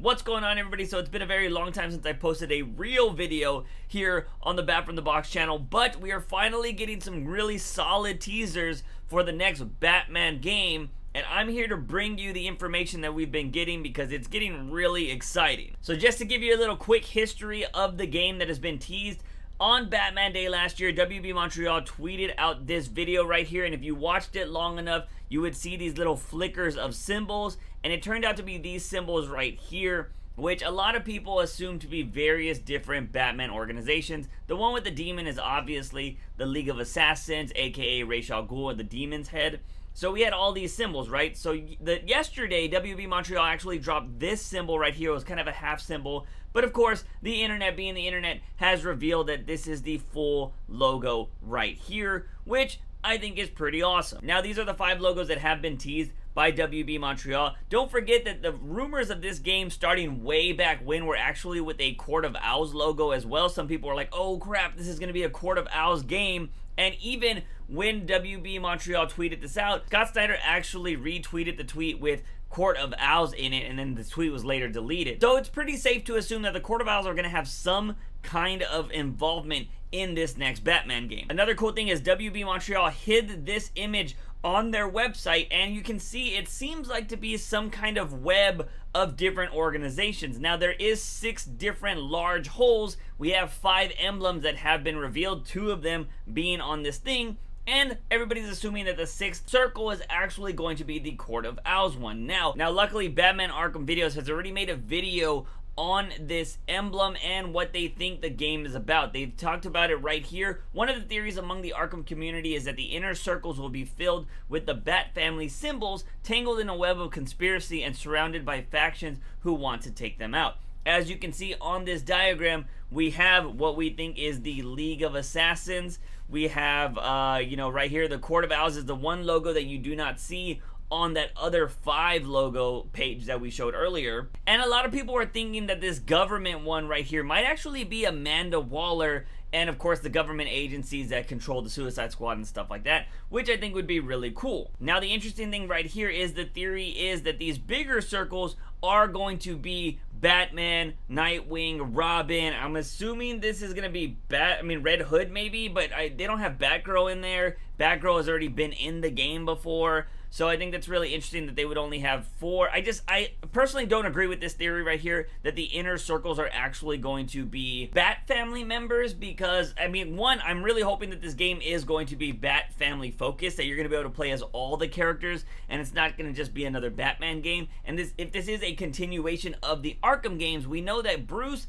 What's going on, everybody? So it's been a very long time since I posted a real video here on the Bat from the Box channel, but we are finally getting some really solid teasers for the next Batman game, and I'm here to bring you the information that we've been getting because it's getting really exciting. So just to give you a little quick history of the game that has been teased, on Batman Day last year, WB Montreal tweeted out this video right here, and if you watched it long enough, you would see these little flickers of symbols, and it turned out to be these symbols right here, which a lot of people assume to be various different Batman organizations. The one with the demon is obviously the League of Assassins, aka Ra's al Ghul, the demon's head. So we had all these symbols, right? So yesterday, WB Montreal actually dropped this symbol right here. It was kind of a half symbol. But of course, the internet being the internet has revealed that this is the full logo right here, which I think is pretty awesome. Now, these are the 5 logos that have been teased by WB Montreal. Don't forget that the rumors of this game starting way back when were actually with a Court of Owls logo as well. Some people were like, oh crap, this is going to be a Court of Owls game. And even when WB Montreal tweeted this out, Scott Snyder actually retweeted the tweet with Court of Owls in it, and then the tweet was later deleted. So it's pretty safe to assume that the Court of Owls are going to have some kind of involvement in this next Batman game. Another cool thing is WB Montreal hid this image on their website, and you can see it seems like to be some kind of web of different organizations. Now, there is 6 different large holes. We have 5 emblems that have been revealed, 2 of them being on this thing, and everybody's assuming that the 6th circle is actually going to be the Court of Owls one. Now luckily, Batman Arkham Videos has already made a video on this emblem and what they think the game is about. They've talked about it right here. One of the theories among the Arkham community is that the inner circles will be filled with the Bat family symbols, tangled in a web of conspiracy and surrounded by factions who want to take them out. As you can see on this diagram, we have what we think is the League of Assassins. We have, right here, the Court of Owls is the one logo that you do not see on that other 5 logo page that we showed earlier. And a lot of people are thinking that this government one right here might actually be Amanda Waller and, of course, the government agencies that control the Suicide Squad and stuff like that, which I think would be really cool. Now, the interesting thing right here is the theory is that these bigger circles are going to be Batman, Nightwing, Robin. I'm assuming this is gonna be Red Hood maybe, but they don't have Batgirl in there. Batgirl has already been in the game before. So I think that's really interesting that they would only have 4. I personally don't agree with this theory right here that the inner circles are actually going to be Bat family members because, one, I'm really hoping that this game is going to be Bat family focused, that you're going to be able to play as all the characters and it's not going to just be another Batman game. And if this is a continuation of the Arkham games, we know that Bruce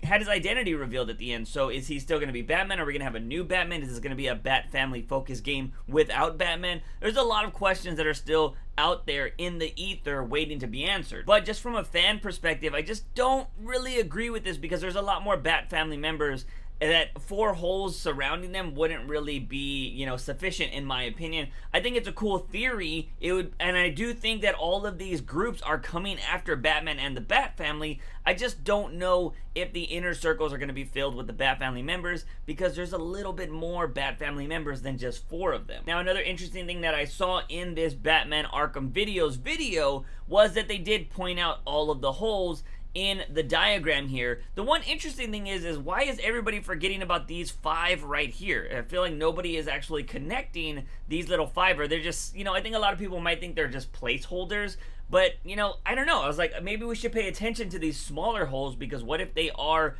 had his identity revealed at the end. So is he still going to be Batman? Are we going to have a new Batman? Is this going to be a Bat family focused game without Batman? There's a lot of questions that are still out there in the ether waiting to be answered. But just from a fan perspective, I just don't really agree with this because there's a lot more Bat family members that 4 holes surrounding them wouldn't really be, sufficient in my opinion. I think it's a cool theory. And I do think that all of these groups are coming after Batman and the Bat family. I just don't know if the inner circles are going to be filled with the Bat family members because there's a little bit more Bat family members than just 4 of them. Now, another interesting thing that I saw in this Batman Arkham Videos video was that they did point out all of the holes in the diagram here. The one interesting thing is why is everybody forgetting about these 5 right here? I feel like nobody is actually connecting these little 5, or they're just, I think a lot of people might think they're just placeholders, but, I don't know. I was like, maybe we should pay attention to these smaller holes because what if they are,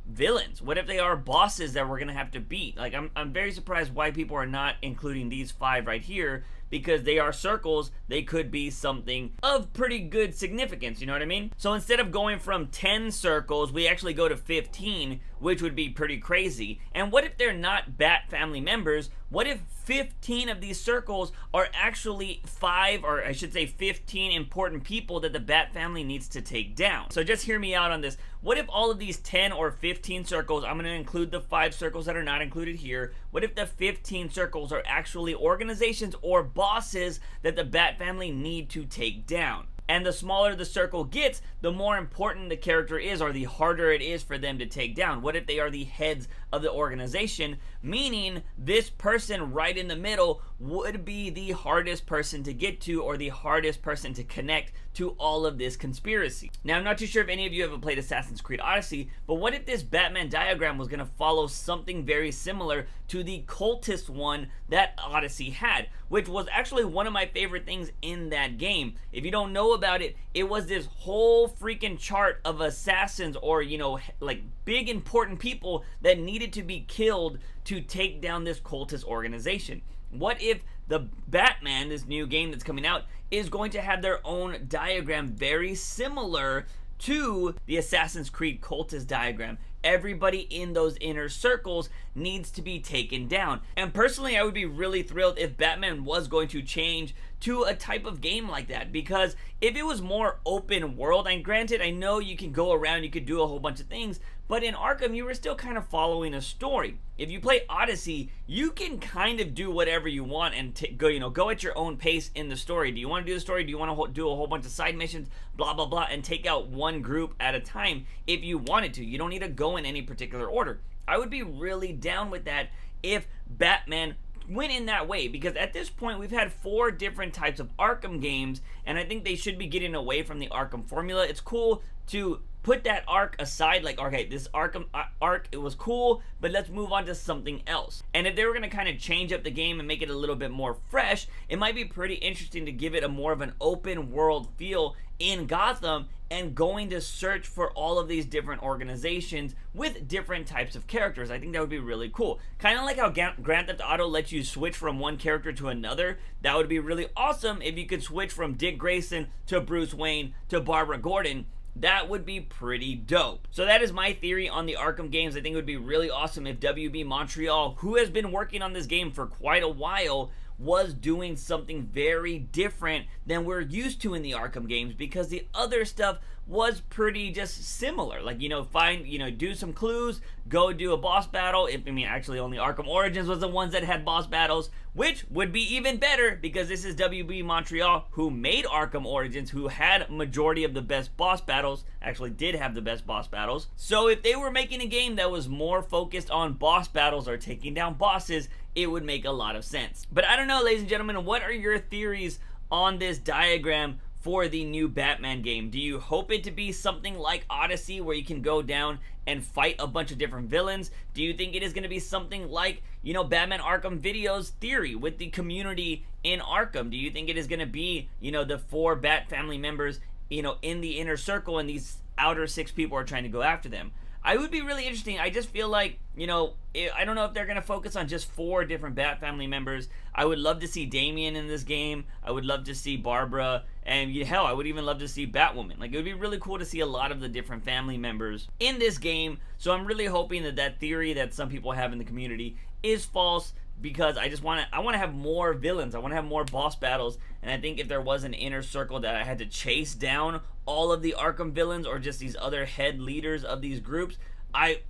villains? What if they are bosses that we're going to have to beat? Like, I'm very surprised why people are not including these 5 right here because they are circles. They could be something of pretty good significance, you know what I mean? So instead of going from 10 circles, we actually go to 15, which would be pretty crazy. And what if they're not Bat family members? What if 15 of these circles are actually 15 important people that the Bat family needs to take down? So just hear me out on this. What if all of these 10 or 15 circles, I'm going to include the 5 circles that are not included here, what if the 15 circles are actually organizations or bosses that the Bat family need to take down? And the smaller the circle gets, the more important the character is, or the harder it is for them to take down. What if they are the heads of the organization? Meaning this person right in the middle would be the hardest person to get to, or the hardest person to connect to all of this conspiracy. Now, I'm not too sure if any of you have played Assassin's Creed Odyssey, but what if this Batman diagram was going to follow something very similar to the cultist one that Odyssey had, which was actually one of my favorite things in that game. If you don't know about it, it was this whole freaking chart of assassins, or, you know, like big important people that needed to be killed to take down this cultist organization. What if the Batman, this new game that's coming out, is going to have their own diagram very similar to the Assassin's Creed cultist diagram? Everybody in those inner circles needs to be taken down. And personally, I would be really thrilled if Batman was going to change to a type of game like that, because if it was more open world, and granted, I know you can go around, you could do a whole bunch of things, but in Arkham, you were still kind of following a story. If you play Odyssey, you can kind of do whatever you want and go at your own pace in the story. Do you want to do the story? Do you want to do a whole bunch of side missions? Blah, blah, blah, and take out one group at a time if you wanted to. You don't need to go in any particular order. I would be really down with that if Batman went in that way, because at this point we've had 4 different types of Arkham games, and I think they should be getting away from the Arkham formula. It's cool to put that arc aside, like, okay, this Arkham arc, it was cool, but let's move on to something else. And if they were going to kind of change up the game and make it a little bit more fresh, it might be pretty interesting to give it a more of an open world feel in Gotham, and going to search for all of these different organizations with different types of characters. I think that would be really cool. Kind of like how Grand Theft Auto lets you switch from one character to another. That would be really awesome if you could switch from Dick Grayson to Bruce Wayne to Barbara Gordon. That would be pretty dope. So that is my theory on the Arkham games. I think it would be really awesome if WB Montreal, who has been working on this game for quite a while, was doing something very different than we're used to in the Arkham games, because the other stuff was pretty just similar. Like, do some clues, go do a boss battle. Actually only Arkham Origins was the ones that had boss battles, which would be even better because this is WB Montreal, who made Arkham Origins, who had majority of the best boss battles, actually did have the best boss battles. So if they were making a game that was more focused on boss battles or taking down bosses, it would make a lot of sense. But I don't know, ladies and gentlemen, what are your theories on this diagram for the new Batman game? Do you hope it to be something like Odyssey, where you can go down and fight a bunch of different villains? Do you think it is going to be something like, Batman Arkham Video's theory with the community in Arkham? Do you think it is going to be, the 4 Bat family members, in the inner circle, and these outer 6 people are trying to go after them? I would be really interesting. I just feel like, I don't know if they're going to focus on just 4 different Bat family members. I would love to see Damian in this game. I would love to see Barbara. And hell, I would even love to see Batwoman. Like, it would be really cool to see a lot of the different family members in this game. So I'm really hoping that theory that some people have in the community is false, because I want to have more villains. I want to have more boss battles. And I think if there was an inner circle that I had to chase down all of the Arkham villains, or just these other head leaders of these groups, I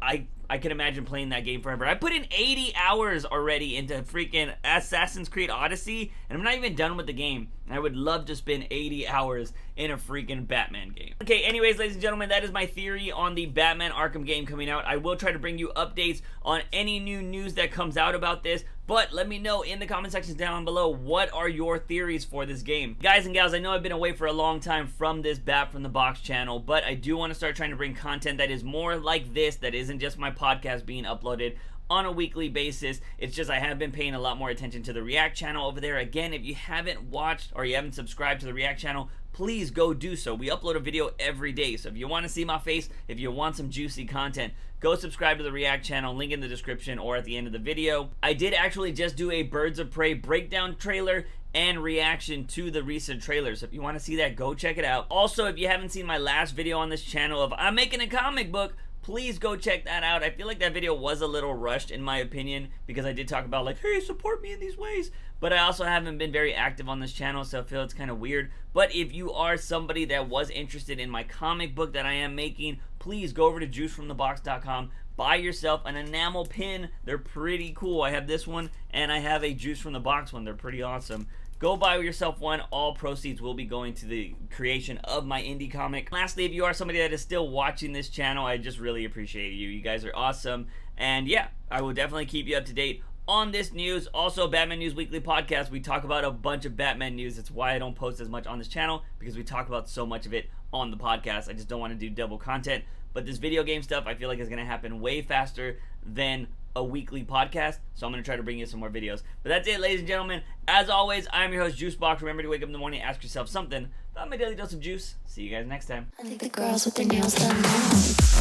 can imagine playing that game forever. I put in 80 hours already into freaking Assassin's Creed Odyssey, and I'm not even done with the game. And I would love to spend 80 hours in a freaking Batman game. Okay, anyways, ladies and gentlemen, that is my theory on the Batman Arkham game coming out. I will try to bring you updates on any new news that comes out about this, but let me know in the comment sections down below, what are your theories for this game? Guys and gals, I know I've been away for a long time from this Bat from the Box channel, but I do want to start trying to bring content that is more like this, that isn't just my podcast being uploaded on a weekly basis. It's just I have been paying a lot more attention to the React channel over there. Again, if you haven't watched or you haven't subscribed to the React channel, please go do so. We upload a video every day, so if you want to see my face, if you want some juicy content, go subscribe to the React channel, link in the description or at the end of the video. I did actually just do a Birds of Prey breakdown trailer and reaction to the recent trailers. So if you want to see that, go check it out. Also, if you haven't seen my last video on this channel of I'm making a comic book, please go check that out. I feel like that video was a little rushed in my opinion, because I did talk about like, hey, support me in these ways, but I also haven't been very active on this channel, so I feel it's kind of weird. But if you are somebody that was interested in my comic book that I am making, please go over to JUICEfromtheBOX.com, buy yourself an enamel pin. They're pretty cool. I have this one and I have a Juice from the Box one. They're pretty awesome. go buy yourself one. All proceeds will be going to the creation of my indie comic. Lastly, if you are somebody that is still watching this channel, I just really appreciate you. You guys are awesome. And yeah, I will definitely keep you up to date on this news. Also, Batman News Weekly Podcast, we talk about a bunch of Batman news. That's why I don't post as much on this channel, because we talk about so much of it on the podcast. I just don't want to do double content. But this video game stuff, I feel like is going to happen way faster than a weekly podcast, so I'm going to try to bring you some more videos. But that's it, ladies and gentlemen. As always, I'm your host, Juicebox. Remember to wake up in the morning, ask yourself something about my daily dose of juice. See you guys next time. I think the girls with their nails done now.